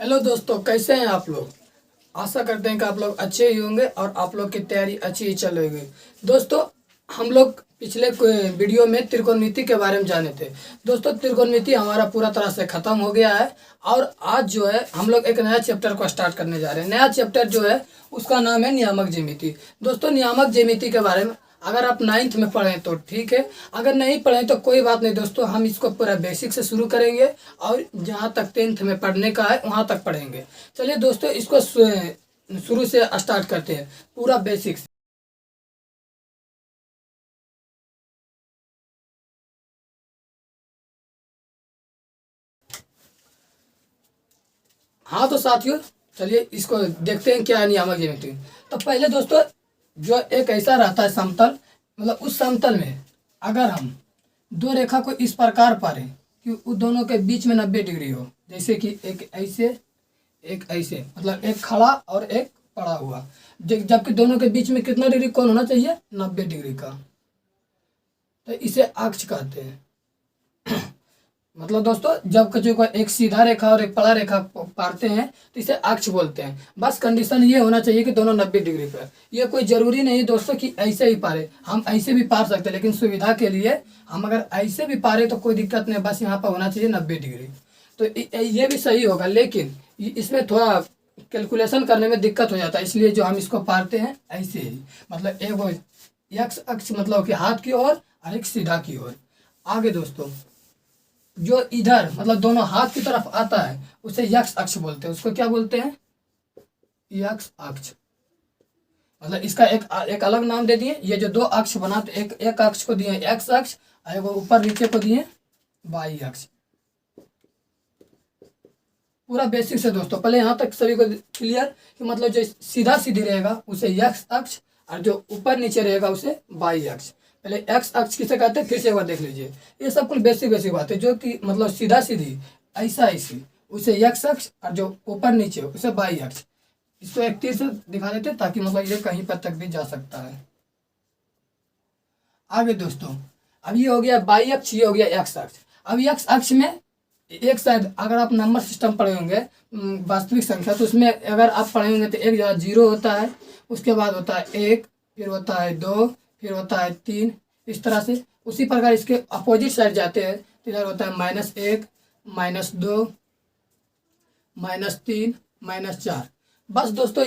Hello दोस्तों, कैसे हैं आप लोग। आशा करते हैं कि आप लोग अच्छे ही होंगे और आप लोग की तैयारी अच्छी ही चल रही होगी। दोस्तों, हम लोग पिछले वीडियो में त्रिकोणमिति के बारे में जाने थे। दोस्तों, त्रिकोणमिति हमारा पूरा तरह से ख़त्म हो गया है और आज जो है हम लोग एक नया चैप्टर को स्टार्ट करने जा रहे हैं। नया चैप्टर जो है उसका नाम है नियामक ज्यामिति। दोस्तों, नियामक ज्यामिति के बारे में अगर आप 9th में पढ़ें तो ठीक है, अगर नहीं पढ़ें तो कोई बात नहीं। दोस्तों, हम इसको पूरा बेसिक से शुरू करेंगे और जहाँ तक 10th में पढ़ने का है वहाँ तक पढ़ेंगे। चलिए दोस्तों, इसको शुरू से स्टार्ट करते हैं, पूरा बेसिक से। हाँ तो साथियों, चलिए इसको देखते हैं क्या है नियामक ज्यामिति। तो पहले दोस्तों, जो एक ऐसा रहता है समतल, मतलब उस समतल में अगर हम दो रेखा को इस प्रकार पारें कि उन दोनों के बीच में 90 डिग्री हो, जैसे कि एक ऐसे एक ऐसे, मतलब एक खड़ा और एक पड़ा हुआ, जबकि दोनों के बीच में कितना डिग्री कोण होना चाहिए, 90 डिग्री का। तो इसे अक्ष कहते हैं। मतलब दोस्तों, जब जो कोई एक सीधा रेखा और एक पड़ा रेखा पारते हैं तो इसे अक्ष बोलते हैं। बस कंडीशन ये होना चाहिए कि दोनों 90 डिग्री पर। ये कोई ज़रूरी नहीं दोस्तों कि ऐसे ही पारे, हम ऐसे भी पार सकते हैं, लेकिन सुविधा के लिए हम अगर ऐसे भी पारे तो कोई दिक्कत नहीं, बस यहाँ पर होना चाहिए 90 डिग्री। तो ये भी सही होगा, लेकिन इसमें थोड़ा कैलकुलेशन करने में दिक्कत हो जाता है, इसलिए जो हम इसको पारते हैं ऐसे ही, मतलब एक वो एक्स अक्ष मतलब कि हाथ की ओर और एक सीधा की ओर। आगे दोस्तों, जो इधर मतलब दोनों हाथ की तरफ आता है उसे यक्ष अक्ष बोलते हैं। उसको क्या बोलते हैं, यक्ष अक्ष। मतलब इसका एक अलग नाम दे दिए। ये जो दो अक्ष बनाते, एक अक्ष को दिए एक्स अक्ष और एक ऊपर नीचे को दिए वाई अक्ष। पूरा बेसिक से दोस्तों, पहले यहाँ तक सभी को क्लियर कि मतलब जो सीधा सीधी रहेगा उसे यक्ष अक्ष और जो ऊपर नीचे रहेगा उसे वाई अक्ष। पहले एक्स अक्ष किसे कहते हैं फिर से एक बार देख लीजिए। ये सब कुछ बेसिक बेसिक बात है, जो कि मतलब सीधा सीधी ऐसा ऐसी उसे यक्ष अक्ष और जो ऊपर नीचे उसे वाई अक्ष। इसको एक तीर से दिखा देते ताकि मतलब ये कहीं पर तक भी जा सकता है। आगे दोस्तों, अब ये हो गया वाई अक्ष, ये हो गया एक्स अक्ष। अब एक्स अक्ष में एक साइड अगर आप नंबर सिस्टम पढ़े होंगे, वास्तविक संख्या, तो उसमें अगर आप पढ़े होंगे तो एक जगह 0 होता है, उसके बाद होता है 1, फिर होता है 2, फिर होता है 3, इस तरह से। उसी प्रकार इसके अपोजिट साइड जाते हैं तो इधर होता है -1, -2, -3, -4। बस दोस्तों,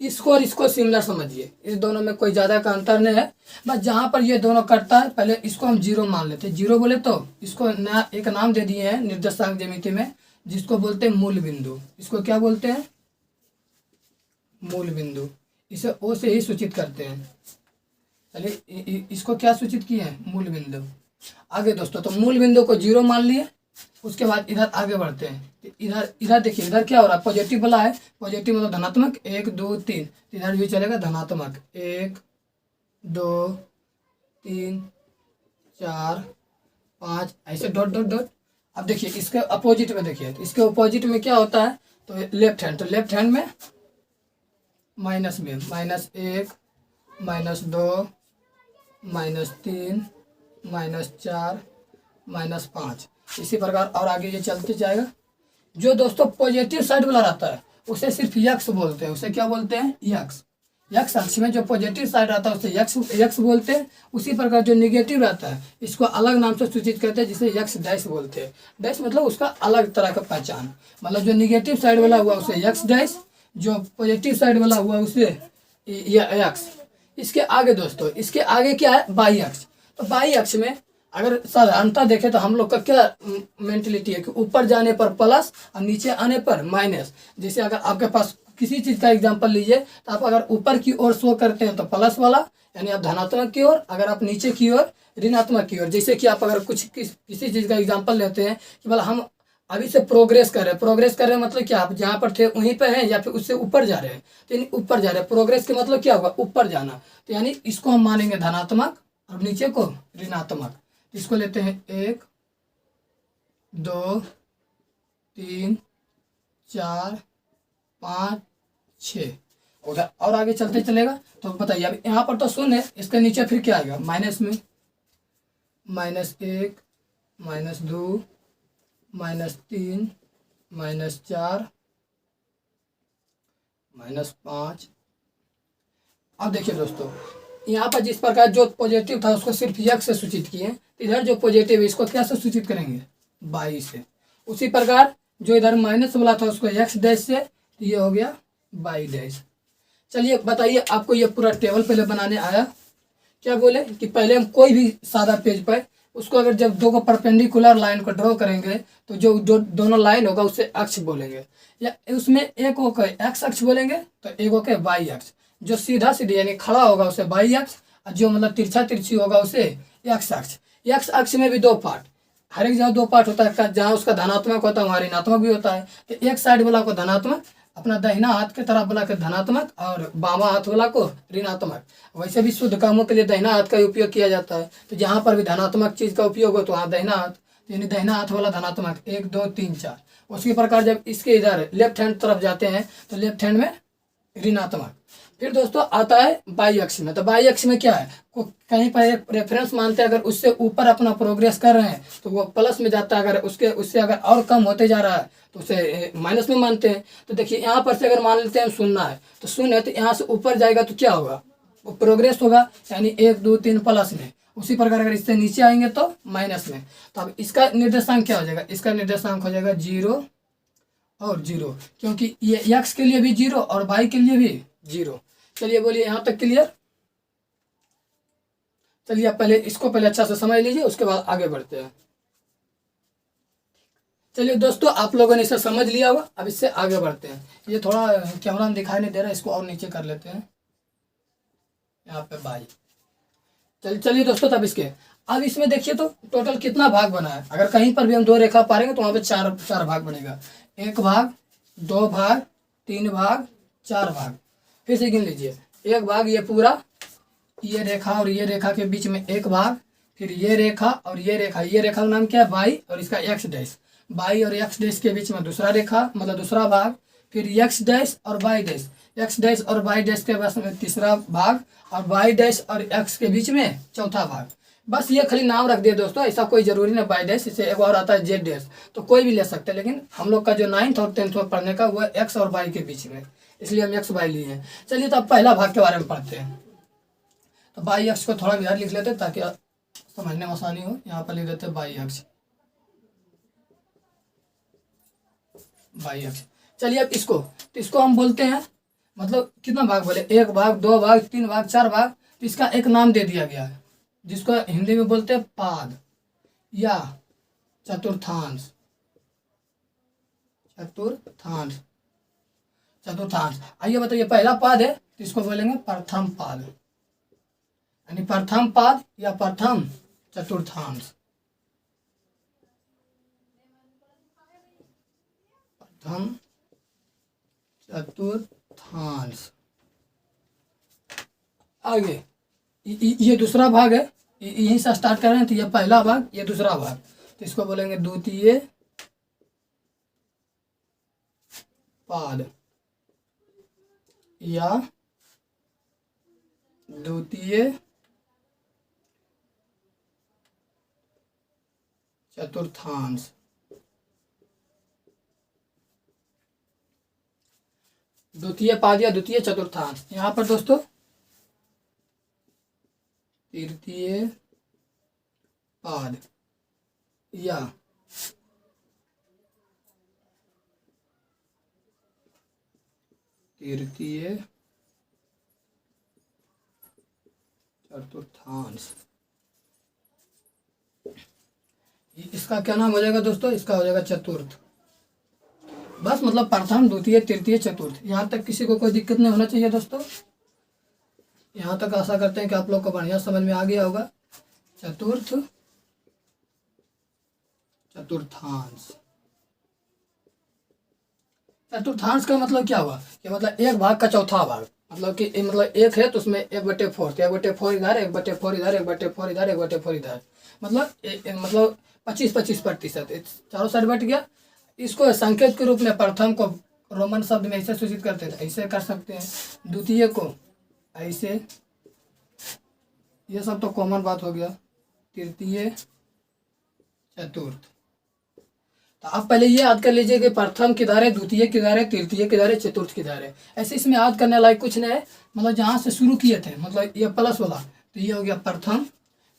इसको और इसको सिमिलर समझिए, इस दोनों में कोई ज़्यादा का अंतर नहीं है। बस जहाँ पर ये दोनों कटता है पहले इसको हम 0 मान लेते हैं। 0 बोले तो इसको नया एक नाम दे दिए हैं निर्देशांक ज्यामिति में, जिसको बोलते हैं मूल बिंदु। इसको क्या बोलते हैं, मूल बिंदु। इसे ओ से ही सूचित करते हैं। चलिए इसको क्या सूचित किए हैं, मूल बिंदु। आगे दोस्तों, तो मूल बिंदु को 0 मान लिए। उसके बाद इधर आगे बढ़ते हैं। इधर इधर देखिए, इधर क्या हो रहा है, पॉजिटिव वाला है। पॉजिटिव मतलब धनात्मक 1 2 3, इधर भी चलेगा धनात्मक 1 2 3 4 5, ऐसे डॉट डॉट डॉट। अब देखिए इसके अपोजिट में, देखिए इसके अपोजिट में क्या होता है, तो लेफ्ट हैंड, तो लेफ्ट हैंड में माइनस में -1 -2 -3 -4 -5, इसी प्रकार और आगे ये चलते जाएगा। जो दोस्तों पॉजिटिव साइड वाला रहता है उसे सिर्फ यक्स बोलते हैं। उसे क्या बोलते हैं, यक्स। यक्स अक्ष में जो पॉजिटिव साइड रहता है उसे यक्स यक्स बोलते हैं। उसी प्रकार जो निगेटिव रहता है इसको अलग नाम से सूचित करते हैं, जिसे यक्स डैश बोलते हैं। डैश मतलब उसका अलग तरह का पहचान, मतलब जो निगेटिव साइड वाला हुआ उसे यक्स डैश, जो पॉजिटिव साइड वाला हुआ उसे यक्स। इसके आगे दोस्तों, इसके आगे क्या है, बाई अक्ष। तो बाई अक्ष में अगर साधारणता देखें तो हम लोग का क्या मेंटलिटी है कि ऊपर जाने पर प्लस और नीचे आने पर माइनस। जैसे अगर आपके पास किसी चीज़ का एग्जांपल लीजिए, तो आप अगर ऊपर की ओर शो करते हैं तो प्लस वाला, यानी आप धनात्मक की ओर, अगर आप नीचे की ओर ऋणात्मक की ओर। जैसे कि आप अगर किसी चीज़ का एग्जाम्पल लेते हैं कि मतलब हम अभी से प्रोग्रेस कर रहे हैं। प्रोग्रेस कर रहे हैं मतलब क्या, आप जहाँ पर थे वहीं पर हैं या फिर उससे ऊपर जा रहे हैं, तो यानी ऊपर जा रहे हैं। प्रोग्रेस के मतलब क्या होगा, ऊपर जाना। तो यानी इसको हम मानेंगे धनात्मक और नीचे को ऋणात्मक। इसको लेते हैं 1 2 3 4 5 6, उधर और आगे चलते चलेगा। तो बताइए, अब यहाँ पर तो शून्य है, इसके नीचे फिर क्या आएगा, माइनस में -1 -2 -3 -4 -5। अब देखिए दोस्तों, यहाँ पर जिस प्रकार जो पॉजिटिव था उसको सिर्फ x से सूचित किए, इधर जो पॉजिटिव है इसको क्या से सूचित करेंगे, y से। उसी प्रकार जो इधर माइनस वाला था उसको x डैश से, तो ये हो गया y डैश। चलिए बताइए, आपको ये पूरा टेबल पहले बनाने आया? क्या बोले कि पहले हम कोई भी सादा पेज पर उसको अगर जब दो को परपेंडिकुलर लाइन को ड्रॉ करेंगे तो जो दोनों लाइन होगा उसे अक्ष बोलेंगे, या उसमें एक को एक्स अक्ष बोलेंगे तो एक को वाई अक्ष। जो सीधा सीधे यानी खड़ा होगा उसे वाई अक्ष, और जो मतलब तिरछा तिरछी होगा उसे एक्स अक्ष। एक्स अक्ष में भी दो पार्ट, हर एक जगह दो पार्ट होता है, जहाँ उसका धनात्मक होता है वहाँ ऋणात्मक भी होता है। तो एक साइड वाला को धनात्मक, अपना दाहिना हाथ के तरफ वाला के धनात्मक, और बामा हाथ वाला को ऋणात्मक। वैसे भी शुद्ध कामों के लिए दाहिना हाथ का उपयोग किया जाता है, तो जहाँ पर भी धनात्मक चीज का उपयोग हो तो वहाँ दाहिना हाथ, यानी दाहिना हाथ वाला धनात्मक 1 2 3 4। उसी प्रकार जब इसके इधर लेफ्ट हैंड तरफ जाते हैं तो लेफ्ट हैंड में ऋणात्मक। फिर दोस्तों आता है बाई अक्ष में, तो बाई अक्ष में क्या है, कहीं पर एक रेफरेंस मानते हैं, अगर उससे ऊपर अपना प्रोग्रेस कर रहे हैं तो वो प्लस में जाता है, अगर उससे अगर और कम होते जा रहा है तो उसे माइनस में मानते हैं। तो देखिए यहाँ पर से अगर मान लेते हैं शून्य है, तो शून्य है तो यहाँ से ऊपर जाएगा तो क्या होगा, वो प्रोग्रेस होगा, यानी 1 2 3 प्लस में। उसी प्रकार अगर इससे नीचे आएंगे तो माइनस में। तो अब इसका निर्देशांक क्या हो जाएगा, इसका निर्देशांक हो जाएगा 0 और 0, क्योंकि ये एक्स के लिए भी 0 और वाई के लिए भी 0। चलिए बोलिए यहाँ तक क्लियर? चलिए आप पहले इसको पहले अच्छा से समझ लीजिए, उसके बाद आगे बढ़ते हैं। चलिए दोस्तों, आप लोगों ने इसे समझ लिया होगा, अब इससे आगे बढ़ते हैं। ये थोड़ा कैमरा में दिखाई नहीं दे रहा है, इसको और नीचे कर लेते हैं, यहाँ पे बाई। चलिए दोस्तों, तब इसके अब इसमें देखिए तो टोटल कितना भाग बना है। अगर कहीं पर भी हम दो रेखा पारेंगे तो वहाँ पे चार भाग बनेगा, 1 भाग, 2 भाग, 3 भाग, 4 भाग। फिर से गिन लीजिए, 1 भाग ये पूरा, ये रेखा और ये रेखा के बीच में 1 भाग, फिर ये रेखा और ये रेखा का नाम क्या है, बाई, और इसका एक्स डैश, बाई और एक्स डैश के बीच में दूसरा रेखा मतलब दूसरा भाग, फिर एक्स डैश और वाई डैश, एक्स डैश और वाई डैश के बीच में तीसरा भाग, और वाई डैश और एक्स के बीच में चौथा भाग। बस ये खाली नाम रख दिए दोस्तों, ऐसा कोई जरूरी नहीं वाई डैश, इसे एक और आता है जेड डैश, तो कोई भी ले सकते हैं, लेकिन हम लोग का जो 9th और 10th में पढ़ने का वो है एक्स और वाई के बीच में, इसलिए हम एक्स वाई लिए हैं। चलिए तो अब पहला भाग के बारे में पढ़ते हैं। तो बाई अक्ष को थोड़ा इधर लिख लेते ताकि समझने में आसानी हो। यहाँ पर लिख देते बाई अक्ष, बाई अक्ष। चलिए अब इसको हम बोलते हैं, मतलब कितना भाग बोले, 1 भाग, 2 भाग, 3 भाग, 4 भाग। तो इसका एक नाम दे दिया गया है जिसको हिंदी में बोलते हैं पाद या चतुर्थांश। चतुर्थांश आइए बताइए, पहला पाद है तो इसको बोलेंगे प्रथम पाद, यानी प्रथम पाद या प्रथम चतुर्थांश। प्रथम चतुर्थांश। आगे ये दूसरा भाग है, यहीं से स्टार्ट कर रहे हैं, तो ये पहला भाग, ये दूसरा भाग, तो इसको बोलेंगे द्वितीय पाद या द्वितीय चतुर्थांश। द्वितीय पाद या द्वितीय चतुर्थांश। यहाँ पर दोस्तों तृतीय पाद या तृतीय चतुर्थांश, इसका क्या नाम हो जाएगा दोस्तों, इसका हो जाएगा चतुर्थ। बस मतलब प्रथम, द्वितीय, तृतीय, चतुर्थ। यहाँ तक किसी को कोई दिक्कत नहीं होना चाहिए दोस्तों। यहाँ तक आशा करते हैं कि आप लोग को बढ़िया समझ में आ गया होगा। चतुर्थ, चतुर्थांश। चतुर्थांश का मतलब क्या हुआ कि मतलब एक भाग का चौथा भाग, मतलब कि मतलब एक है तो उसमें 1/4, 1/4 इधर, 1/4 इधर, 1/4 इधर, 1/4 इधर, मतलब मतलब 25-25%, चारों साइड बट गया। इसको संकेत के रूप में प्रथम को रोमन शब्द में ऐसे सूचित करते थे, ऐसे कर सकते हैं, द्वितीय को ऐसे, ये सब तो कॉमन बात हो गया, तृतीय, चतुर्थ। तो आप पहले ये याद कर लीजिए कि प्रथम किधर है, द्वितीय किधर है, तृतीय किधर है, चतुर्थ किधर है। ऐसे इसमें याद करने लायक कुछ नहीं है, मतलब जहाँ से शुरू किए थे, मतलब ये प्लस वाला, तो ये हो गया प्रथम,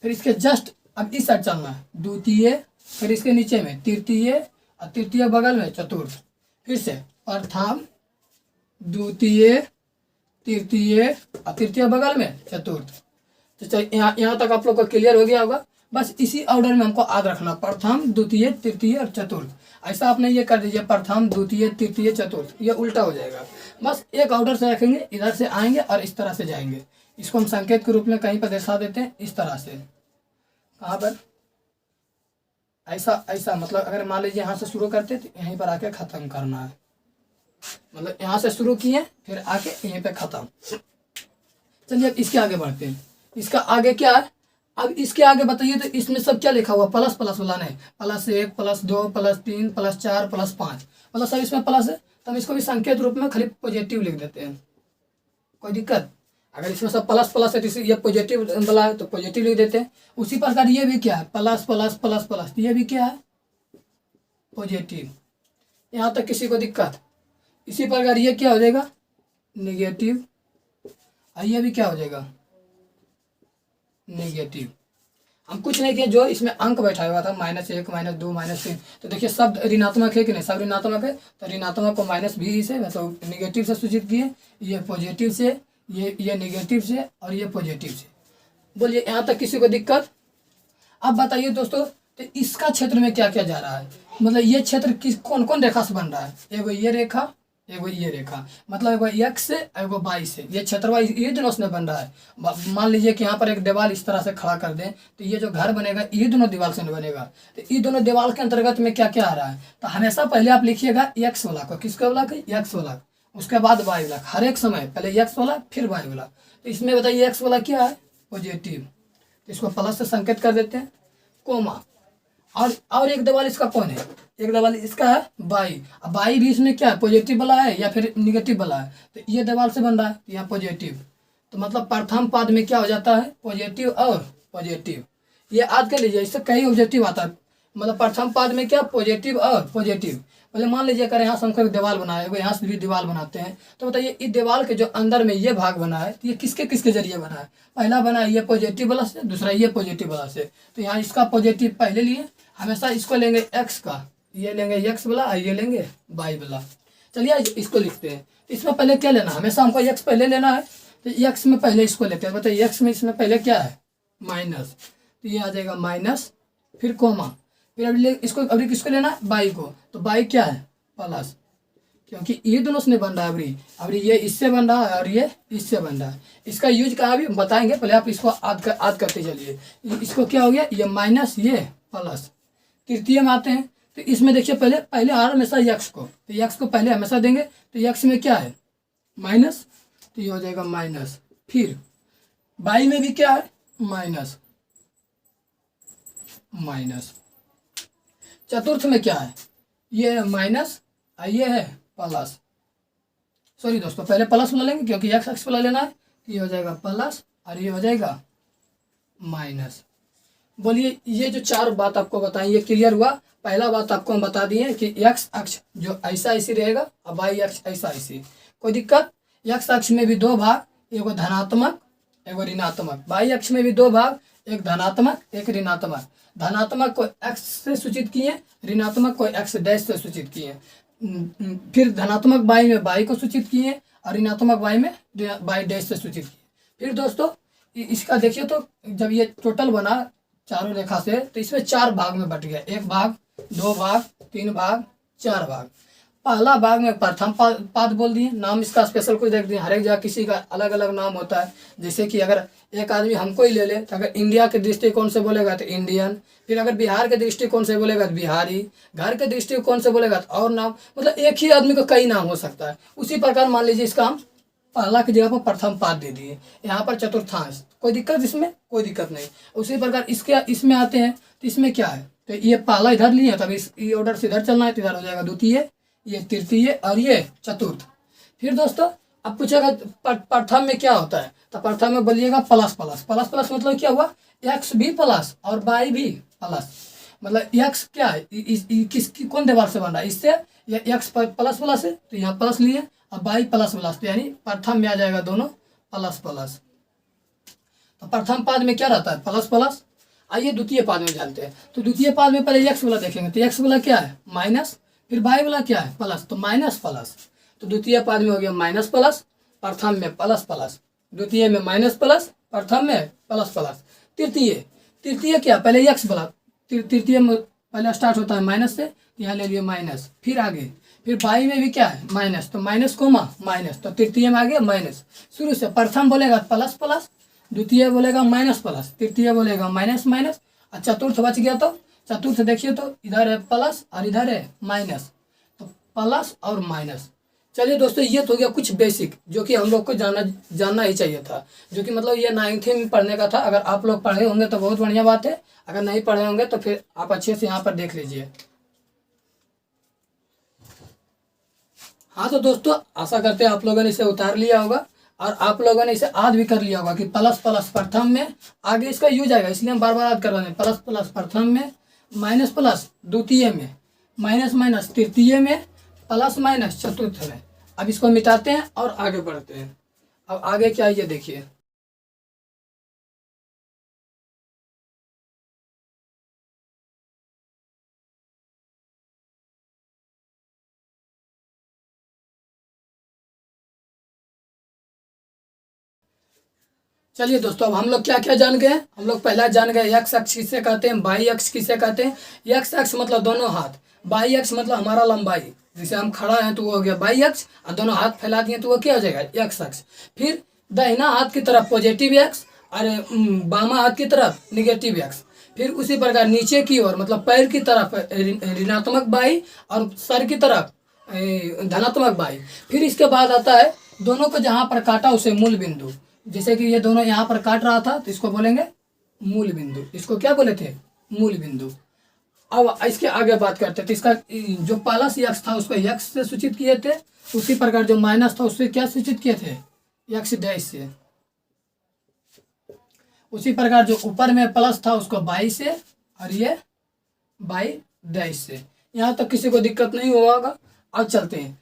फिर इसके जस्ट अब इस साइड चलना है द्वितीय, फिर इसके नीचे में तृतीय, और तृतीय बगल में चतुर्थ, फिर से प्रथम, द्वितीय, तृतीय, और तृतीय बगल में चतुर्थ। तो चलिए यहाँ तक आप लोग को क्लियर हो गया होगा। बस इसी ऑर्डर में हमको याद रखना, प्रथम, द्वितीय, तृतीय और चतुर्थ। ऐसा आपने ये कर दीजिए, प्रथम, द्वितीय, तृतीय, चतुर्थ, ये उल्टा हो जाएगा। बस एक ऑर्डर से रखेंगे, इधर से आएंगे और इस तरह से जाएंगे। इसको हम संकेत के रूप में कहीं पर दर्शा देते हैं, इस तरह से। कहाँ पर? ऐसा ऐसा, मतलब अगर मान लीजिए यहाँ से शुरू करते तो यहीं पर आके ख़त्म करना है, मतलब यहाँ से शुरू किए फिर आके यहीं पे ख़त्म। चलिए अब इसके आगे बढ़ते हैं। इसका आगे क्या है? अब इसके आगे बताइए तो इसमें सब क्या लिखा हुआ? प्लस प्लस वाला नहीं, +1, +2, +3, +4, +5, मतलब सब इसमें प्लस है। तो हम इसको भी संकेत रूप में खाली पॉजिटिव लिख देते हैं, कोई दिक्कत? अगर इसमें सब प्लस प्लस है तो ये पॉजिटिव वाला है तो पॉजिटिव लिख देते हैं। उसी प्रकार ये भी क्या है? प्लस प्लस प्लस प्लस, ये भी क्या है? पॉजिटिव। यहाँ तक किसी को दिक्कत? इसी प्रकार ये क्या हो जाएगा? नेगेटिव। और ये भी क्या हो जाएगा? नेगेटिव। हम कुछ नहीं किए, जो इसमें अंक बैठा हुआ था -1, -2, -3, तो देखिए शब्द ऋणात्मक है कि नहीं? सब ऋणात्मक है, तो ऋणात्मक को -20 से, मतलब नेगेटिव से सूचित किए, ये पॉजिटिव से, ये नेगेटिव से, और ये पॉजिटिव से। बोलिए यहाँ तक किसी को दिक्कत? अब बताइए दोस्तों, तो इसका क्षेत्र में क्या क्या जा रहा है? मतलब ये क्षेत्र किस कौन कौन रेखा से बन रहा है? एगो ये रेखा, एगो ये रेखा, मतलब एगो x से, एगो y से, ये क्षेत्र ये दोनों से बन रहा है। मान लीजिए कि यहाँ पर एक दीवार इस तरह से खड़ा कर दें, तो ये जो घर बनेगा ये दोनों दीवार से बनेगा। तो ये दोनों दीवार के अंतर्गत में क्या क्या आ रहा है? तो हमेशा पहले आप लिखिएगा x वाला को, किसका वाला? x वाला, उसके बाद y वाला, हर एक समय पहले x वाला फिर y वाला। तो इसमें बताइए x वाला क्या है? पॉजिटिव, तो इसको प्लस से संकेत कर देते हैं, कोमा। और एक दीवार इसका कौन है? एक दीवार इसका है बाई। अब बाई भी इसमें क्या है? पॉजिटिव वाला है या फिर निगेटिव वाला है? तो ये दीवार से बन रहा है, तो यहाँ पॉजिटिव। तो मतलब प्रथम पद में क्या हो जाता है? पॉजिटिव और पॉजिटिव। ये याद कर लीजिए, इससे कई ऑब्जेक्टिव आता है। मतलब प्रथम पद में क्या? पॉजिटिव और पॉजिटिव। पहले मान लीजिए अगर यहाँ से हमको एक दीवार बनाया है, यहाँ से भी दीवार बनाते हैं, तो बताइए इस दीवार के जो अंदर में ये भाग बना है, तो ये किसके किसके जरिए बना है? पहला बना है ये पॉजिटिव वाला से, दूसरा ये पॉजिटिव वाला से। तो यहाँ इसका पॉजिटिव पहले लिए, हमेशा इसको लेंगे x का, ये लेंगे x वाला और ये लेंगे y वाला। चलिए इसको लिखते हैं। इसमें पहले क्या लेना? हमेशा हमको x पहले लेना है, तो x में पहले इसको लेते हैं। बताइए x में इसमें पहले क्या है? माइनस, तो ये आ जाएगा माइनस, फिर कोमा, फिर अभी किसको लेना है? y को, तो y क्या है? प्लस, क्योंकि ये दोनों से बन रहा है। अभी ये इससे बन रहा है और ये इससे बन रहा है। इसका यूज कहाँ भी बताएंगे, पहले आप इसको आद करते चलिए। इसको क्या हो गया? ये माइनस, ये प्लस। तृतीय में आते हैं, तो इसमें देखिए पहले आ हमेशा यक्स को, तो यक्स को पहले हमेशा देंगे, तो यक्स में क्या है? माइनस, तो ये हो जाएगा माइनस। फिर बाई में भी क्या है? Minus, minus. चतुर्थ में क्या है? ये है माइनस और ये है प्लस। सॉरी दोस्तों, पहले प्लस वाला लेंगे क्योंकि एक्स एक्स वाला लेना है, तो ये हो जाएगा प्लस और ये हो जाएगा माइनस। बोलिए ये जो चार बात आपको बताएं, ये क्लियर हुआ? पहला बात आपको हम बता दिए कि एक्स अक्ष जो ऐसा ऐसी रहेगा और वाई अक्ष ऐसा ऐसी। कोई दिक्कत? एक्स अक्ष में भी दो भाग, एगो धनात्मक एगो ऋणात्मक। वाई अक्ष में भी दो भाग, एक धनात्मक एक ऋणात्मक। धनात्मक को एक्स से सूचित किए, ऋणात्मक को एक्स डैश से सूचित किए। फिर धनात्मक वाई में वाई को सूचित किए और ऋणात्मक वाई में वाई डैश से सूचित किए। फिर दोस्तों इसका देखिए, तो जब ये टोटल बना चारों रेखा से, तो इसमें चार भाग में बट गया। एक भाग, दो भाग, तीन भाग, चार भाग। पहला भाग में प्रथम पाद बोल दिए, नाम इसका स्पेशल कुछ देख दिए। हर एक जगह किसी का अलग अलग नाम होता है। जैसे कि अगर एक आदमी हमको ही ले ले, तो अगर इंडिया के दृष्टिकोण से बोलेगा तो इंडियन, फिर अगर बिहार के दृष्टिकोण से बोलेगा तो बिहारी, घर के दृष्टिकोण से बोलेगा तो और नाम। मतलब एक ही आदमी को कई नाम हो सकता है। उसी प्रकार मान लीजिए इसका हम पहला की जगह पर प्रथम पाद दे दिए, यहाँ पर चतुर्थांश। कोई दिक्कत इसमें? कोई दिक्कत नहीं। उसी प्रकार इसमें आते हैं, तो इसमें क्या है? तो ये पहला इधर लिए, तब इस ऑर्डर से इधर चलना है, तो इधर हो जाएगा द्वितीय, ये तृतीय और ये चतुर्थ। फिर दोस्तों अब पूछेगा प्रथम में क्या होता है, तो प्रथम में बोलिएगा प्लस प्लस। प्लस प्लस मतलब क्या हुआ? एक्स भी प्लस और वाई भी प्लस। मतलब x क्या है, कौन दीवार से बन रहा है, इससे या x प्लस प्लस है तो यहाँ प्लस लिए, और y प्लस प्लस, तो यानी प्रथम में आ जाएगा दोनों प्लस प्लस। तो प्रथम पाद में क्या रहता है, प्लस प्लस। आइए द्वितीय पाद में जानते हैं। तो द्वितीय पाद में पहले x वाला देखेंगे, तो x वाला क्या है माइनस, फिर y वाला क्या है प्लस, तो माइनस प्लस। तो द्वितीय पाद में हो गया माइनस प्लस, प्रथम में प्लस प्लस, द्वितीय में माइनस प्लस, प्रथम में प्लस प्लस। तृतीय क्या, पहले x वाला, तृतीय में पहले स्टार्ट होता है माइनस से, यहाँ ले लिए माइनस, फिर आगे, फिर y में भी क्या है माइनस, तो माइनस कोमा माइनस, तो तृतीय में आगे माइनस। शुरू से प्रथम बोलेगा प्लस प्लस, द्वितीय बोलेगा माइनस प्लस, तृतीय बोलेगा माइनस माइनस, और चतुर्थ बच गया। तो चतुर्थ देखिए तो इधर है प्लस और इधर है माइनस, तो प्लस और माइनस। चलिए दोस्तों, ये तो हो गया कुछ बेसिक जो कि हम लोग को जानना ही चाहिए था, जो कि मतलब ये 9th में पढ़ने का था। अगर आप लोग पढ़े होंगे तो बहुत बढ़िया बात है, अगर नहीं पढ़े होंगे तो फिर आप अच्छे से यहाँ पर देख लीजिए। हाँ तो दोस्तों, आशा करते हैं आप लोगों ने इसे उतार लिया होगा और आप लोगों ने इसे याद भी कर लिया होगा कि प्लस प्लस प्रथम में, आगे इसका यूज आएगा इसलिए हम बार बार याद कर रहे हैं। प्लस प्लस प्रथम में, माइनस प्लस द्वितीय में, माइनस माइनस तृतीय में, प्लस माइनस चतुर्थ में। अब इसको मिटाते हैं और आगे बढ़ते हैं। अब आगे क्या है ये देखिए। चलिए दोस्तों, अब हम लोग क्या क्या जान गए। हम लोग पहला जान गए एक्स अक्ष किसे कहते हैं, बाई अक्ष किसे कहते हैं। एक्स अक्ष मतलब दोनों हाथ, बाई अक्ष मतलब हमारा लंबाई, जैसे हम खड़ा हैं तो वो हो गया बाई अक्ष, और दोनों हाथ फैला दिए तो वो क्या हो जाएगा एक्स अक्ष। फिर दाहिना हाथ की तरफ पॉजिटिव एक्स और बामा हाथ की तरफ निगेटिव एक्स। फिर उसी प्रकार नीचे की ओर मतलब पैर की तरफ ऋणात्मक बाई और सर की तरफ धनात्मक बाई। फिर इसके बाद आता है दोनों को जहाँ पर काटा उसे मूल बिंदु। जैसे कि ये दोनों यहाँ पर काट रहा था तो इसको बोलेंगे मूल बिंदु। इसको क्या बोले थे, मूल बिंदु। अब इसके आगे बात करते हैं तो इसका जो प्लस एक्स था उसको एक्स से सूचित किए थे, उसी प्रकार जो माइनस था उससे क्या सूचित किए थे, एक्स डैश से। उसी प्रकार जो ऊपर में प्लस था उसको बाई से, और ये बाई डैश से। यहाँ तक किसी को दिक्कत नहीं होगा। अब चलते हैं,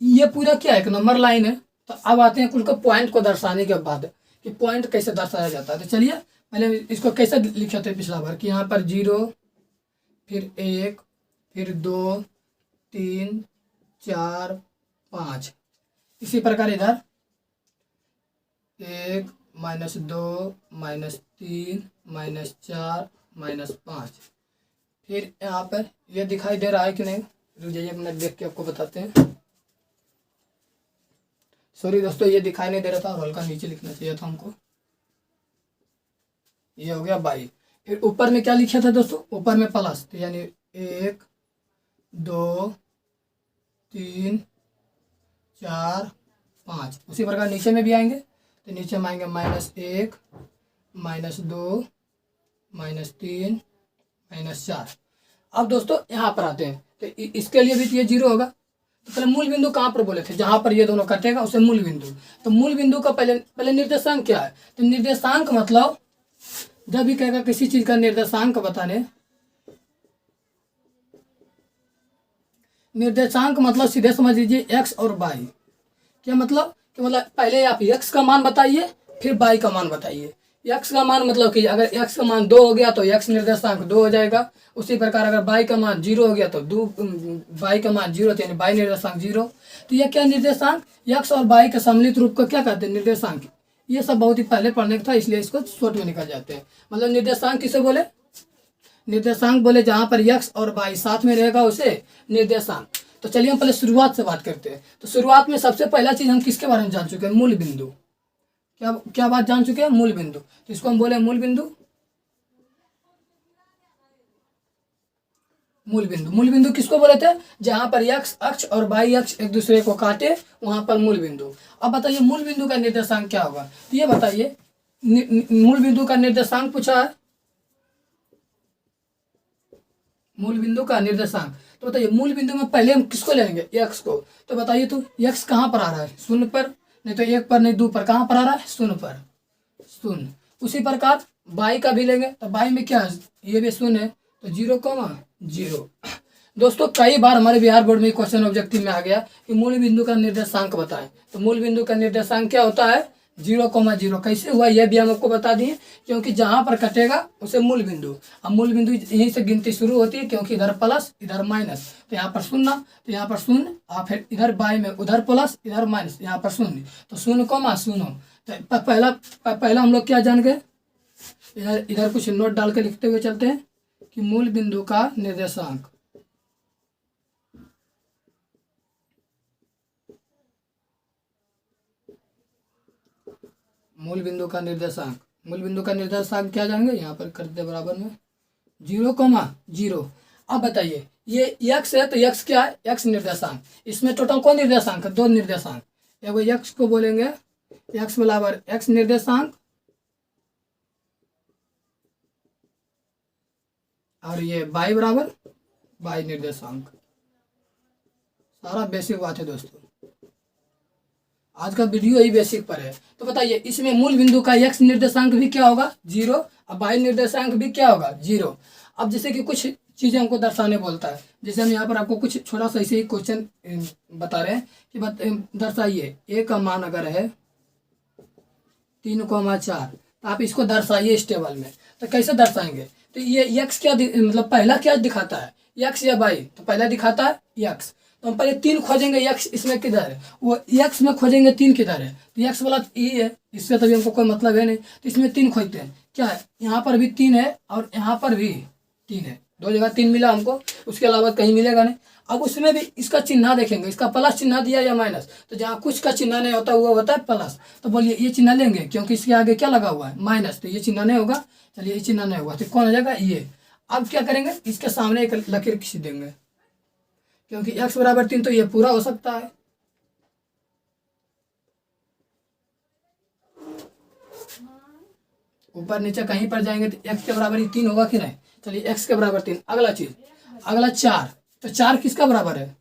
ये पूरा क्या है, एक नंबर लाइन है। तो अब आते हैं कुछ को पॉइंट को दर्शाने के बाद कि पॉइंट कैसे दर्शाया जाता है। तो चलिए पहले इसको कैसे लिखे थे पिछला बार कि यहाँ पर 0, फिर 1, फिर 2, 3, 4, 5। इसी प्रकार इधर 1, -2, -3, -4, -5। फिर यहाँ पर ये दिखाई दे रहा है कि नहीं, रुक जाइए एक मिनट देख के आपको बताते हैं। सॉरी दोस्तों, ये दिखाई नहीं दे रहा था और हल्का नीचे लिखना चाहिए था हमको। ये हो गया बाई। फिर ऊपर में क्या लिखा था दोस्तों, ऊपर में प्लस, तो यानी 1, 2, 3, 4, 5। उसी प्रकार नीचे में भी आएंगे तो नीचे में आएंगे -1, -2, -3, -4। अब दोस्तों यहाँ पर आते हैं तो इसके लिए भी ये 0 होगा। तो पहले मूल बिंदु कहाँ पर बोले थे, जहाँ पर ये दोनों कटेगा उसे मूल बिंदु। तो मूल बिंदु का पहले निर्देशांक क्या है, तो निर्देशांक मतलब जब भी कहेगा किसी चीज का निर्देशांक बताने, निर्देशांक मतलब सीधे समझ लीजिए एक्स और वाई। क्या मतलब कि मतलब पहले आप एक्स का मान बताइए फिर वाई का मान बताइए। एक्स का मान मतलब कि अगर एक्स का मान 2 हो गया तो एक्स निर्देशांक 2 हो जाएगा। उसी प्रकार अगर वाई का मान 0 हो गया तो वाई का मान 0, यानी वाई निर्देशांक 0। तो ये क्या निर्देशांक, एक्स और वाई के सम्मिलित रूप को क्या कहते हैं, निर्देशांक। ये सब बहुत ही पहले पढ़ने का था, इसलिए इसको शॉर्ट में निकल जाते हैं। मतलब निर्देशांक किसे बोले, निर्देशांक बोले जहाँ पर एक्स और वाई साथ में रहेगा उसे निर्देशांक। तो चलिए हम पहले शुरुआत से बात करते हैं। तो शुरुआत में सबसे पहला चीज हम किसके बारे में जान चुके हैं, मूल बिंदु। क्या बात जान चुके हैं, मूल बिंदु। तो इसको हम बोले मूल बिंदु। मूल बिंदु, मूल बिंदु किसको बोले थे, जहां पर एक्स अक्ष और वाई अक्ष एक दूसरे को काटे वहां पर मूल बिंदु। अब बताइए मूल बिंदु का निर्देशांक क्या होगा, तो ये बताइए मूल बिंदु का निर्देशांक पूछा है, मूल बिंदु का निर्देशांक। तो बताइए मूल बिंदु में पहले हम किसको लेंगे, एक्स को। तो बताइए तो एक्स कहाँ पर आ रहा है, 0 पर, नहीं तो 1 पर, नहीं 2 पर, कहाँ पर आ रहा है 0 पर, 0। उसी प्रकार बाई का भी लेंगे तो बाई में क्या है, ये भी 0 है तो 0,0। दोस्तों कई बार हमारे बिहार बोर्ड में क्वेश्चन ऑब्जेक्टिव में आ गया कि मूल बिंदु का निर्देशांक बताएं। तो मूल बिंदु का निर्देशांक क्या होता है? 0,0। कैसे हुआ यह भी हम आपको बता दिए, क्योंकि जहां पर कटेगा उसे मूल बिंदु। अब मूल बिंदु यहीं से गिनती शुरू होती है, क्योंकि इधर प्लस इधर माइनस, तो यहाँ पर शून्य, तो यहाँ पर शून्य, और फिर इधर बाई में उधर प्लस इधर माइनस, यहाँ पर शून्य, तो 0,0। तो पहला हम लोग क्या जान गए, इधर इधर कुछ नोट डाल के लिखते हुए चलते हैं कि मूल बिंदु का निर्देशांक, मूल बिंदु का निर्देशांक क्या जानेंगे, यहाँ पर कर दे बराबर में 0,0। अब बताइए ये x है, तो x क्या है? x निर्देशांक। इसमें टोटल कौन निर्देशांक है? 2 निर्देशांक। एगो x को बोलेंगे x बराबर x निर्देशांक, और ये y बराबर y निर्देशांक। सारा बेसिक बात है दोस्तों, आज का वीडियो ही बेसिक पर है। तो बताइए इसमें मूल बिंदु का x निर्देशांक भी क्या होगा? 0, और y निर्देशांक भी क्या होगा? 0। अब जैसे कि कुछ चीज़ें हमको दर्शाने बोलता है, जैसे हम यहाँ पर आपको कुछ छोटा सा ऐसे ही क्वेश्चन बता रहे हैं कि दर्शाइए a का मान अगर है 3,4, तो आप इसको दर्शाइए इस टेबल में। तो कैसे दर्शाएंगे? तो ये x क्या मतलब पहला क्या दिखाता है, x या y? तो पहला दिखाता है x, तो हम पहले 3 खोजेंगे, x इसमें किधर है? वो x में खोजेंगे 3 किधर है, तो x वाला e है, इससे तभी हमको कोई मतलब है नहीं, तो इसमें 3 खोजते हैं। क्या है? यहाँ पर भी 3 है और यहाँ पर भी 3 है, 2 जगह 3 मिला हमको, उसके अलावा कहीं मिलेगा नहीं। अब उसमें भी इसका चिन्ह देखेंगे, इसका प्लस चिन्ह दिया या माइनस, तो जहाँ कुछ का चिन्ह नहीं होता वो होता है प्लस। तो बोलिए ये चिन्ह लेंगे, क्योंकि इसके आगे क्या लगा हुआ है? माइनस, तो ये चिन्ह नहीं होगा। चलिए ये चिन्ह नहीं होगा, तो कौन हो जाएगा? ये। अब क्या करेंगे? इसके सामने एक लकीर खींच देंगे, क्योंकि x बराबर 3, तो ये पूरा हो सकता है। ऊपर नीचे कहीं पर जाएंगे तो x के बराबर ही 3 होगा कि नहीं? चलिए x के बराबर 3। अगला चीज, अगला 4, तो 4 किसका बराबर है?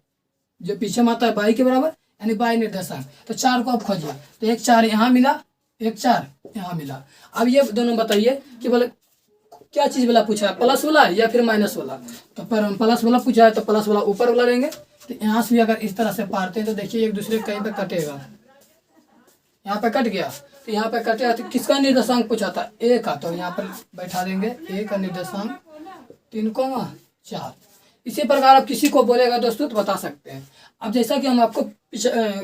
जो पीछे में आता है y के बराबर, यानी y निर्देशांक। तो 4 को आप खोजिए, तो 1 4 यहाँ मिला, 1 4 यहाँ मिला। अब ये दोनों बताइए कि बोले क्या चीज वाला पूछा है, प्लस वाला या फिर माइनस वाला? तो पर प्लस वाला पूछा है तो प्लस वाला ऊपर वाला लेंगे। तो यहाँ से भी अगर इस तरह से पारते हैं तो देखिए एक दूसरे कहीं पे कटेगा, यहाँ पे कट गया, तो यहाँ पे कटेगा, तो किसका निर्देशांक पूछा था? ए का, तो यहाँ पर बैठा देंगे ए का निर्देशांक 3,4। इसी प्रकार आप किसी को बोलेगा दोस्तों तो बता सकते हैं। अब जैसा कि हम आपको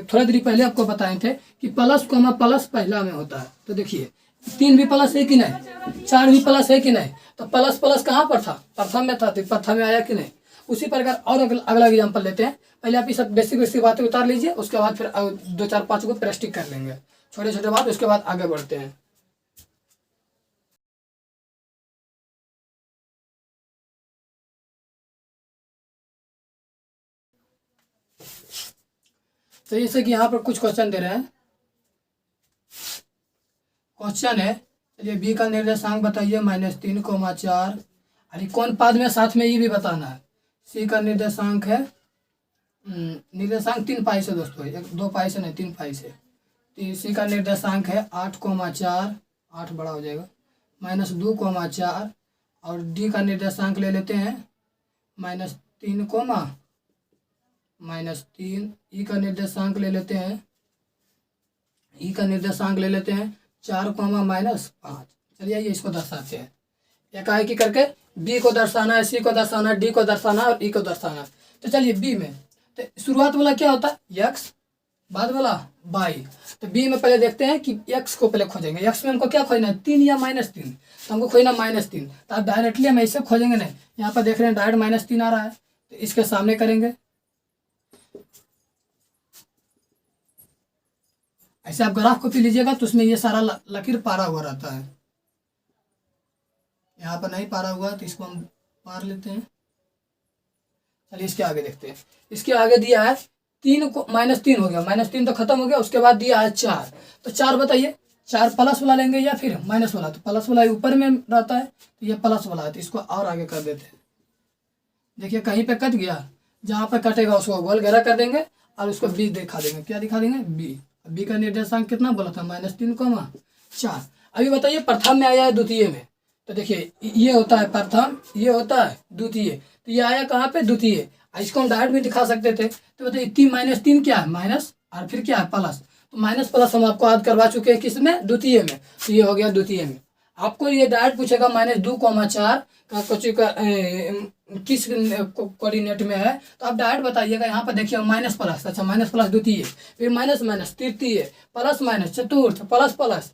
थोड़ा देर पहले आपको बताए थे कि प्लस कोमा प्लस पहला में होता है, तो देखिए 3 भी प्लस है कि नहीं, 4 भी प्लस है कि नहीं? तो प्लस प्लस कहाँ पर था? प्रथम में था, तो प्रथम में आया कि नहीं? उसी प्रकार और अगला एग्जाम्पल लेते हैं। पहले आप ये सब बेसिक बातें उतार लीजिए, उसके बाद फिर 2 4 5 को प्रैक्टिस कर लेंगे, छोटे छोटे बात, उसके बाद आगे बढ़ते हैं। तो जैसे कि यहाँ पर कुछ क्वेश्चन दे रहे हैं। क्वेश्चन है, चलिए बी का निर्देशांक बताइए -3,4, अरे कौन पाद में, साथ में ये भी बताना है। सी का निर्देशांक है, निर्देशांक 3 पाई से दोस्तों, 2 पाई से नहीं 3 पाई से। तो सी का निर्देशांक है 8,4, 8 बड़ा हो जाएगा, -2,4, और डी का निर्देशांक ले लेते हैं -3, -3। ई का निर्देशांक ले लेते हैं, 4, -5। चलिए ये इसको दर्शाते हैं एकाएकी करके। बी को दर्शाना है, सी को दर्शाना है, डी को दर्शाना है और ई को दर्शाना है। तो चलिए बी में, तो शुरुआत वाला क्या होता है? x, बाद वाला y। तो बी में पहले देखते हैं कि x को पहले खोजेंगे। x में हमको क्या खोजना है? 3 या -3? तो हमको खोजना -3। तो आप डायरेक्टली हम ऐसे खोजेंगे नहीं, यहाँ पर देख रहे हैं डायरेक्ट -3 आ रहा है, तो इसके सामने करेंगे। ऐसे आप ग्राफ कॉपी लीजिएगा तो उसमें ये सारा लकीर पारा हुआ रहता है, यहाँ पर नहीं पारा हुआ तो इसको हम पार लेते हैं। चलिए इसके आगे देखते हैं। इसके आगे दिया है 3 को -3 हो गया, -3 तो खत्म हो गया। उसके बाद दिया है 4, तो 4 बताइए, 4 प्लस वाला लेंगे या फिर माइनस वाला? तो प्लस वाला ऊपर में रहता है, तो ये प्लस वाला है, तो इसको और आगे कर देते हैं। देखिए कहीं पे कट गया, जहाँ पर कटेगा उसको गोल घेरा कर देंगे और उसको बी दिखा देंगे। क्या दिखा देंगे? बी। बी का निर्देशांक कितना बोला था? -3,4। अभी बताइए प्रथम में आया है द्वितीय में, तो देखिए ये होता है प्रथम, ये होता है द्वितीय, तो ये आया कहाँ पे द्वितीय। इसको हम डायरेक्ट भी दिखा सकते थे, तो बताइए 3 - 3 क्या है माइनस, और फिर क्या है प्लस, तो माइनस प्लस हम आपको याद करवा चुके हैं किसमें, द्वितीय में, तो ये हो गया द्वितीय में। आपको ये डायरेक्ट पूछेगा -2, 4 का कुछ का किस कोऑर्डिनेट में है, तो आप डायरेक्ट बताइएगा। यहाँ पर देखिए माइनस प्लस, अच्छा माइनस प्लस द्वितीय, फिर माइनस माइनस तृतीय, प्लस माइनस चतुर्थ, प्लस प्लस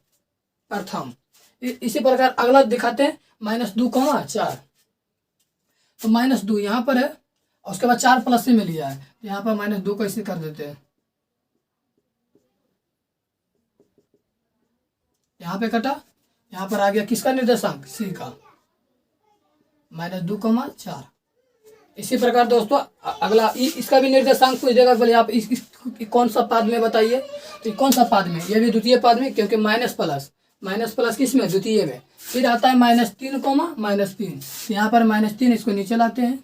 प्रथम। इसी प्रकार अगला दिखाते हैं -2, 4, तो -2 यहाँ पर है, और उसके बाद 4 प्लस से में लिया है, तो यहाँ पर -2 को इसे कर देते हैं, यहाँ पे कटा, यहाँ पर आ गया किसका निर्देशांक, सी का, -2, 4। इसी प्रकार दोस्तों अगला इसका भी निर्देशांक पूछ देगा, बोले आप इस कौन सा पाद में बताइए, तो कौन सा पाद में, ये भी द्वितीय पाद में, क्योंकि माइनस प्लस किस में, द्वितीय में। फिर आता है -3, -3, यहाँ पर -3, इसको नीचे लाते हैं,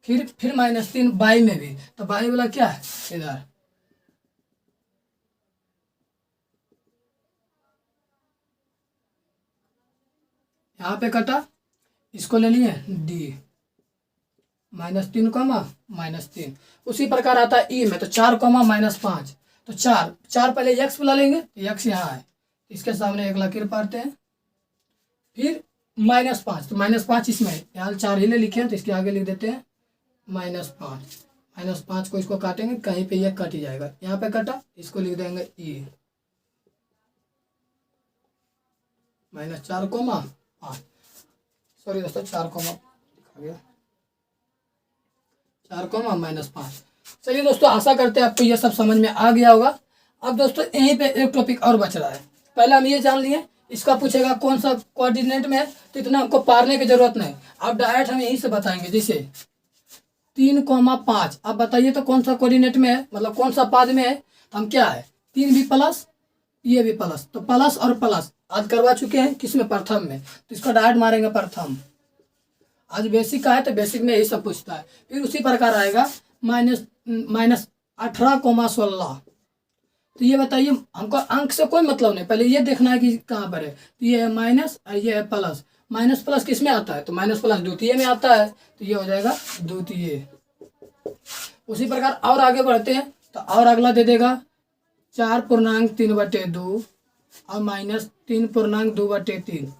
फिर -3 बाई में भी, तो बाई वाला क्या है इधर, यहाँ पे कटा, इसको ले लिए डी, -3, -3। उसी प्रकार आता है ई में, तो 4, -5, तो 4 पहले x बुला लेंगे, तो x यहाँ है, इसके सामने एक लकीर पारते हैं, फिर -5, तो -5 इसमें, यहाँ 4 ही ले लिखे हैं, तो इसके आगे लिख देते हैं -5, -5 को इसको काटेंगे, कहीं पे ये कट ही जाएगा, यहाँ पे कटा, इसको लिख देंगे ई, -4, 5, सॉरी दोस्तों 4, दिखा गया, 4, -5। चलिए दोस्तों, आशा करते हैं आपको ये सब समझ में आ गया होगा। अब दोस्तों यहीं पे एक टॉपिक और बच रहा है, पहले हम ये जान लिए, इसका पूछेगा कौन सा कोऑर्डिनेट में है, तो इतना हमको पारने की जरूरत नहीं, अब डायरेक्ट हम यहीं से बताएंगे। जैसे 3, 5, अब बताइए तो कौन सा कोऑर्डिनेट में है, मतलब कौन सा पाद में है, तो हम क्या है, 3 भी प्लस, ये भी प्लस, तो प्लस और प्लस आज करवा चुके हैं किसमें, प्रथम में, तो इसका डायरेक्ट मारेंगे प्रथम। आज बेसिक का है, तो बेसिक में यही सब पूछता है। फिर उसी प्रकार आएगा -18, तो ये बताइए, हमको अंक से कोई मतलब नहीं, पहले ये देखना है कि कहाँ पर है, तो ये है माइनस और ये है प्लस, माइनस प्लस किस में आता है, तो माइनस प्लस द्वितीय में आता है, तो ये हो जाएगा द्वितीय। उसी प्रकार और आगे बढ़ते हैं, तो और अगला दे देगा 4.3/2 और -3.2/3।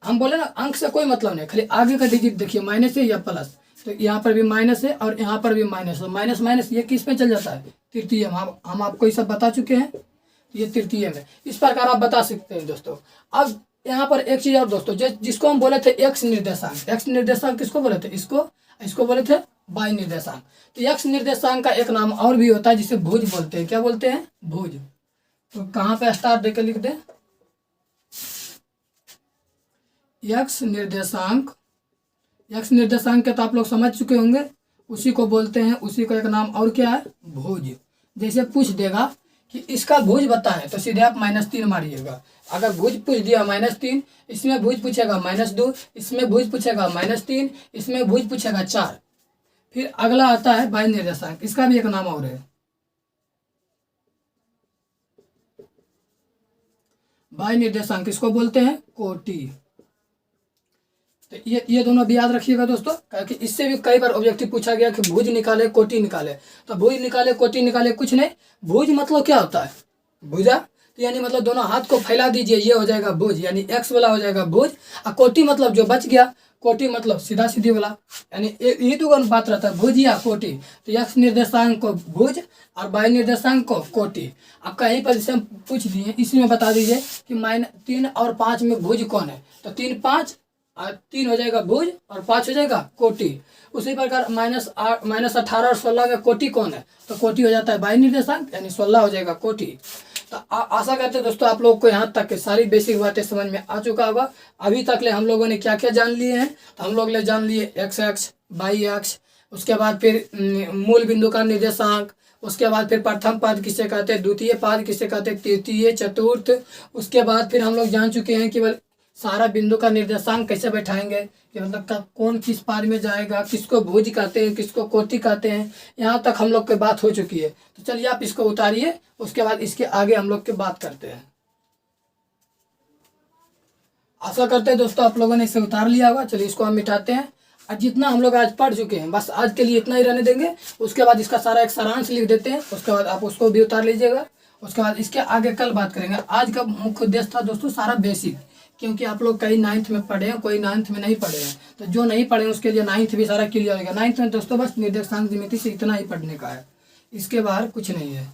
हम बोले ना अंक से कोई मतलब नहीं, खाली आगे का डिजिट देखिए, माइनस है या प्लस, तो यहाँ पर भी माइनस है और यहाँ पर भी माइनस है, माइनस माइनस ये किस में चल जाता है, तृतीय में। हम आपको ये सब बता चुके हैं, ये तृतीय में। इस प्रकार आप बता सकते हैं दोस्तों। अब यहाँ पर एक चीज़ और दोस्तों, जिसको हम बोले थे एक्स निर्देशांक, एक्स निर्देशांक किसको बोले थे, इसको बोले थे वाई निर्देशांक। तो एक्स निर्देशांक का एक नाम और भी होता है जिसे भुज बोलते हैं, क्या बोलते हैं, भुज। तो कहाँ पे स्टार देकर लिख दें, एक्स निर्देशांक, एक्स निर्देशांक के तो आप लोग समझ चुके होंगे, उसी को बोलते हैं, उसी का एक नाम और क्या है, भुज। जैसे पूछ देगा कि इसका भुज बताएं, तो सीधे आप -3 मारिएगा। अगर भुज पूछ दिया -3, इसमें भुज पूछेगा -2, इसमें भुज पूछेगा -3, इसमें भुज पूछेगा 4। फिर अगला आता है वाई निर्देशांक, इसका भी एक नाम और है, वाई निर्देशांक इसको बोलते हैं कोटि। तो ये दोनों भी याद रखिएगा दोस्तों, क्योंकि इससे भी कई बार ऑब्जेक्टिव पूछा गया कि भुज निकाले कोटि निकाले। तो भुज निकाले कोटि निकाले कुछ नहीं, भुज मतलब क्या होता है, भुजा, तो यानी मतलब दोनों हाथ को फैला दीजिए, ये हो जाएगा भुज, यानी एक्स वाला हो जाएगा भुज। और कोटि मतलब जो बच गया, कोटि मतलब सीधा सीधी वाला, यानी ये दो बात रहता है, भुज या कोटि। तो एक्स निर्देशांक को भुज और वाई निर्देशांक को कोटि। अब कहीं पर जैसे हम पूछ दिए, इसमें बता दीजिए कि -3 और 5 में भुज कौन है, तो 3, 5 और 3 हो जाएगा भुज और 5 हो जाएगा कोटि। उसी प्रकार -18 और 16 में कोटि कौन है, तो कोटि हो जाता है वाई निर्देशांक, यानी 16 हो जाएगा कोटि। तो आशा करते हैं दोस्तों आप लोग को यहाँ तक के सारी बेसिक बातें समझ में आ चुका होगा। अभी तक ले हम लोगों ने क्या क्या जान लिए हैं, तो हम लोग ले जान लिए एक्स एक्स, वाई एक्स, उसके बाद फिर मूल बिंदु का निर्देशांक, उसके बाद फिर प्रथम पाद किसे कहते हैं, द्वितीय पाद किसे कहते हैं, तृतीय, चतुर्थ। उसके बाद फिर हम लोग जान चुके हैं कि सारा बिंदु का निर्देशांक कैसे बैठाएंगे, कि मतलब कौन किस पाद में जाएगा, किसको भुज कहते हैं, किसको कोटि कहते हैं। यहाँ तक हम लोग की बात हो चुकी है। तो चलिए आप इसको उतारिए, उसके बाद इसके आगे हम लोग की बात करते हैं। आशा करते हैं दोस्तों आप लोगों ने इसे उतार लिया होगा। चलिए इसको हम मिटाते हैं। और जितना हम लोग आज पढ़ चुके हैं बस आज के लिए इतना ही रहने देंगे। उसके बाद इसका सारा एक सारांश लिख देते हैं, उसके बाद आप उसको भी उतार लीजिएगा। उसके बाद इसके आगे कल बात करेंगे। आज का मुख्य उद्देश्य था दोस्तों सारा बेसिक, क्योंकि आप लोग कई 9th में पढ़े हैं, कोई 9th में नहीं पढ़े हैं, तो जो नहीं पढ़े हैं उसके लिए 9th भी सारा क्लियर होगा। 9th में दोस्तों बस निर्देशांक ज्यामिति से इतना ही पढ़ने का है, इसके बाहर कुछ नहीं है।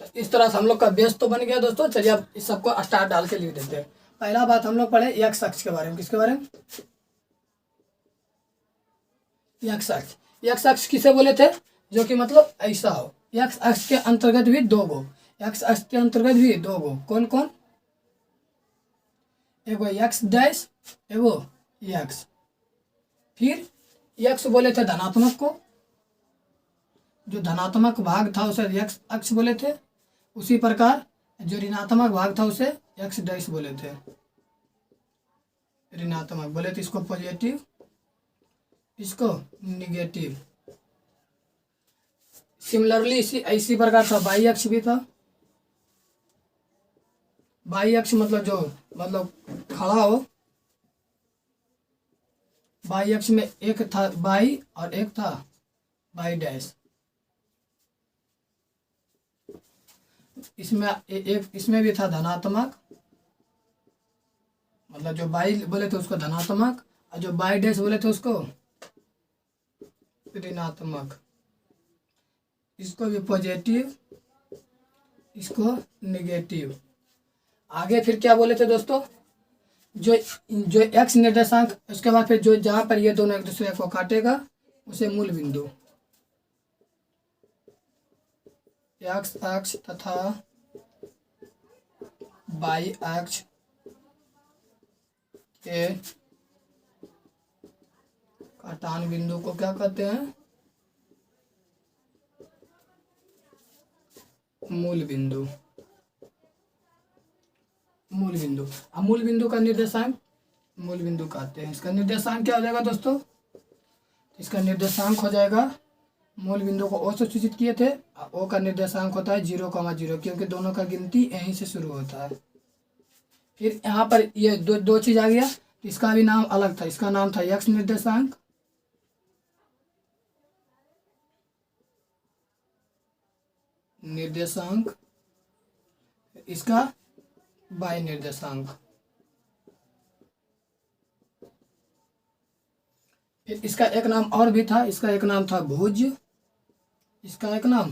तो इस तरह से हम लोग का बेस तो बन गया दोस्तों। चलिए अब इस सबको स्टार डाल के लिख देते हैं। पहला बात हम लोग पढ़े एक्स अक्ष के बारे में। किसके बारे में? एक्स अक्ष। एक्स अक्ष किसे बोले थे? जो कि मतलब ऐसा हो। एक्स अक्ष के अंतर्गत भी दो गो, एक्स अक्ष के अंतर्गत भी दो गो। कौन कौन? एगो एक्स डैश, एगो एक्स। फिर एक्स बोले थे धनात्मक को, जो धनात्मक भाग था उसे एक्स अक्ष बोले थे। उसी प्रकार जो ऋणात्मक भाग था उसे एक्स डैश बोले थे। ऋणात्मक बोले थे इसको पॉजिटिव, इसको निगेटिव। सिमिलरली इसी प्रकार था बाई अक्ष भी था। बाई अक्ष मतलब जो मतलब खड़ा हो। बाई अक्ष में एक था बाई और एक था बाई डैश। इसमें एक इसमें भी था धनात्मक, मतलब जो बाई बोले थे उसको धनात्मक, और जो बाई डैश बोले थे उसको ऋणात्मक। इसको भी पॉजिटिव, इसको निगेटिव। आगे फिर क्या बोले थे दोस्तों? जो जो एक्स निर्देशांक, उसके बाद फिर जो जहां पर ये दोनों एक दूसरे को काटेगा उसे मूल बिंदु। एक्स अक्ष तथा बाई अक्ष के काटान बिंदु को क्या कहते हैं? मूल बिंदु। मूल बिंदु। अब मूल बिंदु का निर्देशांक मूल बिंदु कहते हैं। इसका निर्देशांक क्या हो जाएगा दोस्तों? इसका निर्देशांक हो जाएगा, मूल बिंदु को ओ से सूचित किए थे, ओ का निर्देशांक होता है 0,0, क्योंकि दोनों का गिनती यहीं से शुरू होता है। फिर यहाँ पर ये दो चीज आ गया। इसका भी नाम अलग था, इसका नाम था एक्स निर्देशांक, इसका बाई निर्देशांक। फिर इसका एक नाम और भी था, इसका एक नाम था भुज, इसका एक नाम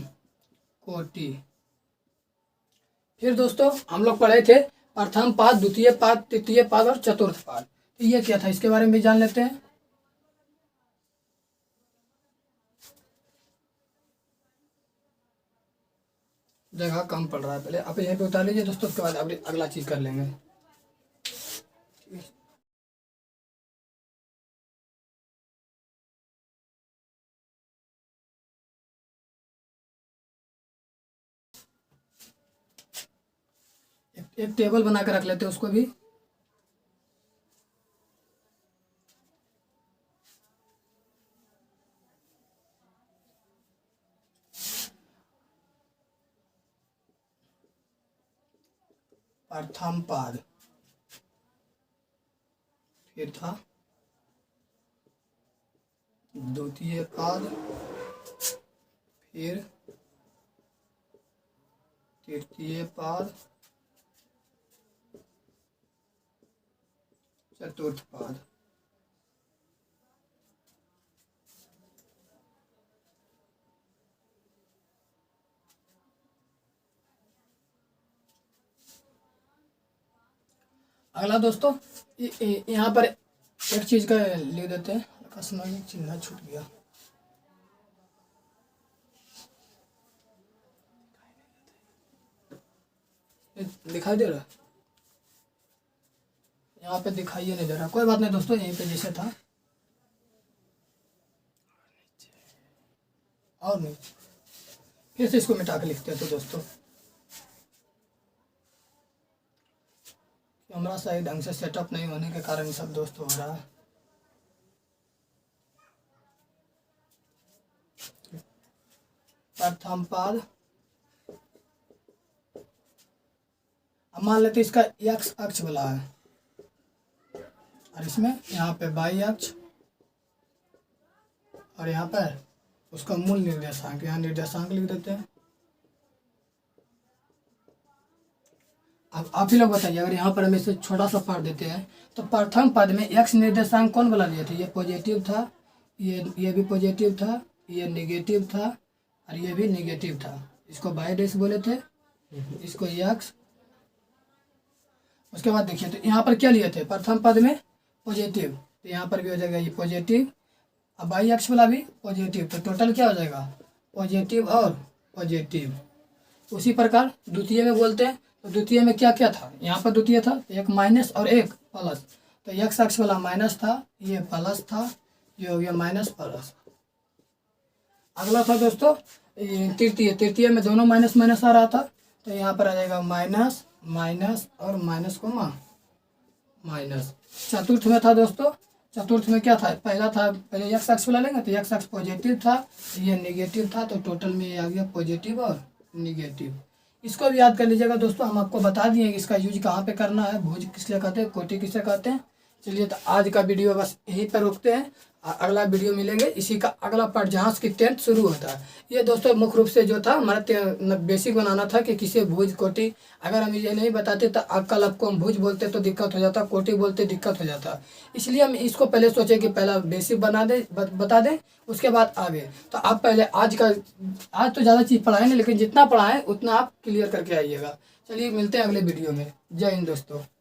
कोटि। फिर दोस्तों हम लोग पढ़े थे प्रथम पाद, द्वितीय पाद, तृतीय पाद और चतुर्थ पाद। तो ये क्या था इसके बारे में भी जान लेते हैं। जगह कम पड़ रहा है, पहले आप यहीं पे उतार लीजिए दोस्तों, उसके बाद अगला चीज कर लेंगे। एक टेबल बना कर रख लेते हैं उसको भी। प्रथम पाद, फिर था द्वितीय पाद, फिर तृतीय पाद, चतुर्थ पाद। अगला दोस्तों यहाँ पर एक चीज का लिख देते हैं, हल्का चिन्ह छूट गया। दिखाई दे रहा है? यहाँ पे दिखाइए नहीं दे रहा, कोई बात नहीं दोस्तों, यहीं पे जैसे था और नहीं। फिर से इसको मिटा के लिखते हैं। तो दोस्तों कैमरा सही ढंग से सेटअप नहीं होने के कारण सब दोस्तों हो रहा है। प्रथम पद, मान लेते इसका एक्स अक्ष वाला है और इसमें यहाँ पे वाई अक्ष और यहाँ पर उसका मूल निर्देशांक, यहाँ निर्देशांक लिख देते हैं। अब आप ही लोग बताइए, अगर यहाँ पर हम इसे छोटा सा पढ़ देते हैं तो प्रथम पद में एक्स निर्देशांक कौन वाला लिए थे? ये पॉजिटिव था, ये भी पॉजिटिव था, ये नेगेटिव था और ये भी नेगेटिव था। इसको वाई डैश बोले थे, इसको एक्स। उसके बाद देखिए तो यहाँ पर क्या लिए थे? प्रथम पद में पॉजिटिव, तो यहाँ पर भी हो जाएगा ये पॉजिटिव, अब वाई अक्ष वाला भी पॉजिटिव, तो टोटल क्या हो जाएगा? पॉजिटिव और पॉजिटिव। उसी प्रकार द्वितीय में बोलते हैं, तो द्वितीय में क्या क्या था? यहाँ पर द्वितीय था एक माइनस और एक प्लस, तो एक्स अक्ष वाला माइनस था, ये प्लस था, ये हो गया माइनस प्लस। अगला था दोस्तों तृतीय, तृतीय में दोनों माइनस माइनस आ रहा था, तो यहाँ पर आ जाएगा माइनस माइनस और माइनस को माइनस। चतुर्थ में था दोस्तों, चतुर्थ में क्या था? पहला था, पहले एक्स अक्ष वाला लेंगे तो एक्स अक्ष पॉजिटिव था, ये नेगेटिव था, तो टोटल में ये आ गया पॉजिटिव और नेगेटिव। इसको भी याद कर लीजिएगा दोस्तों, हम आपको बता दिए कि इसका यूज कहाँ पे करना है, भुज किससे कहते हैं, कोटि किससे कहते हैं। चलिए तो आज का वीडियो बस यहीं पर रोकते हैं, अगला वीडियो मिलेंगे इसी का अगला पार्ट जहाँ से 10th शुरू होता है। ये दोस्तों मुख्य रूप से जो था हमारा बेसिक बनाना था कि किसे भुज कोटि, अगर हम ये नहीं बताते तो कल आपको हम भुज बोलते तो दिक्कत हो जाता, कोटि बोलते दिक्कत हो जाता। इसलिए हम इसको पहले सोचे कि पहला बेसिक बता दें, उसके बाद आगे। तो आप पहले आज तो ज़्यादा चीज़ पढ़ाएंगे, लेकिन जितना पढ़ाएं उतना आप क्लियर करके आइएगा। चलिए मिलते हैं अगले वीडियो में। जय हिंद दोस्तों।